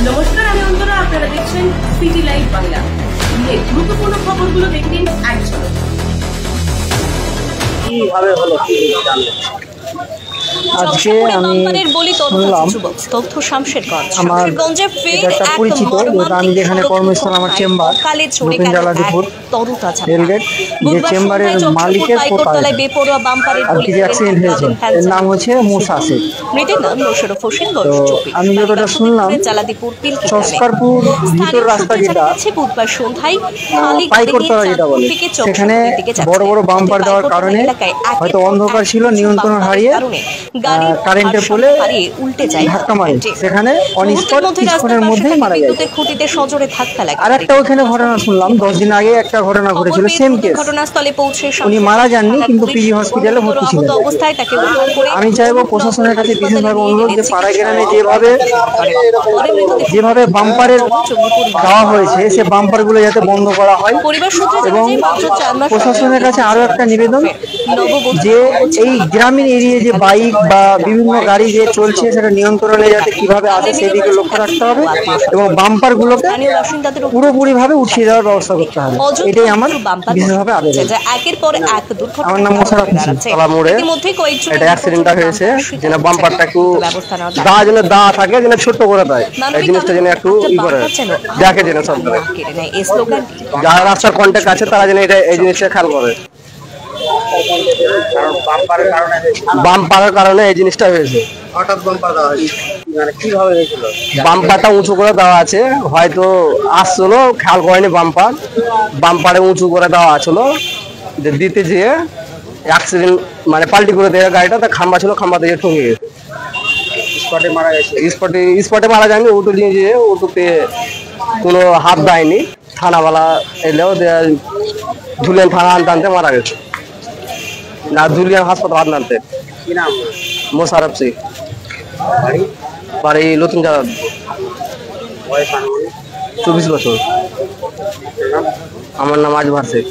নমস্কার, আমি অন্তরা। আপনারা দেখছেন সিটি লাইভ বাংলা। গুরুত্বপূর্ণ খবরগুলো দেখে নিন এক ঝলক। কিভাবে হলো আজকে আমি শুনলাম আমার পরিচিত, আমি যেখানে কর্মস্থল আমার চেম্বার নতুন জালাদিপুর রেলগেট, যে চেম্বারের মালিকের আর কি যে অ্যাক্সিডেন্ট হয়েছে, এর নাম হচ্ছে মুসা শেখ। তো আমি যতটা শুনলাম, চস্কারপুর ভিতর রাস্তা যেটা পাইকরতলা যেটা বলে, সেখানে বড় বড় বাম্পার দেওয়ার কারণে হয়তো অন্ধকার ছিল, নিয়ন্ত্রণ হারিয়ে কারেন্টের পোলে ধাক্কা মারে, সেখানে অনস্পট কিছুক্ষণের মধ্যেই মারা যায়। আর একটা ওখানে ঘটনা শুনলাম, 10 দিন আগে একটা ঘটনা ঘটেছিল, সেম কেস। উনি মারা যাননি, কিন্তু পিজি হসপিটালে ভর্তি ছিলেন। আমি চাইবো প্রশাসনের কাছে বিশেষভাবে অনুরোধ, যে পাড়া গ্রামে যেভাবে বাম্পারের দেওয়া হয়েছে, সে বাম্পার গুলো যাতে বন্ধ করা হয়। এবং প্রশাসনের কাছে আরো একটা নিবেদন, যে এই গ্রামীণ এরিয়া যে বাইক বা বিভিন্ন গাড়ি যে চলছে, সেটা নিয়ন্ত্রণে যাতে কিভাবে আসে সেদিকে লক্ষ্য রাখতে হবে, এবং বাম্পার গুলোকে পুরোপুরি ভাবে উঠিয়ে দেওয়ার ব্যবস্থা করতে হবে। এটাই আমার বিশেষভাবে আবেদন। আমার নাম মোশাররফ হোসেন। মোড়ে এটা অ্যাক্সিডেন্টটা হয়েছে, যেন বাম্পারটা একটু দা থাকে, যেন ছোট্ট করে দেয়, এই জিনিসটা যেন একটু ই করে দেখে, যেন সব যারা রাস্তার কন্ট্যাক্ট আছে তারা যেন এই জিনিসটা খেয়াল করে। বাম্পারের কারণে এই জিনিসটা হয়েছে। হঠাৎ বাম্পার দেওয়া হয়েছে, মানে কিভাবে হয়েছিল? বাম্পারটা উঁচু করে দেওয়া আছে, হয়তো আসছিল, খেয়াল করেনি বাম্পারে উঁচু করে দেওয়া ছিল, দিতে যেয়ে অ্যাক্সিডেন্ট মানে পাল্টি করে দেওয়া গাড়িটা, তা খাম্বা ছিল, খাম্বা দিয়ে ঠকে গেছে, স্পটে মারা গেছে। স্পটে মারা যায়নি, অটো নিয়ে যেয়ে অটোতে কোনো হাত দেয়নি, থানাওয়ালা এলেও ধুলিয়ান থানা আনতে আনতে মারা গেছে, না ধুলিয়ান হাসপাতাল আনতে। কি নাম? মোশাররফ শেখ, বাড়ি নতুন জায়গা। বয়স 24 বছর। আমার নাম আজভার শেখ।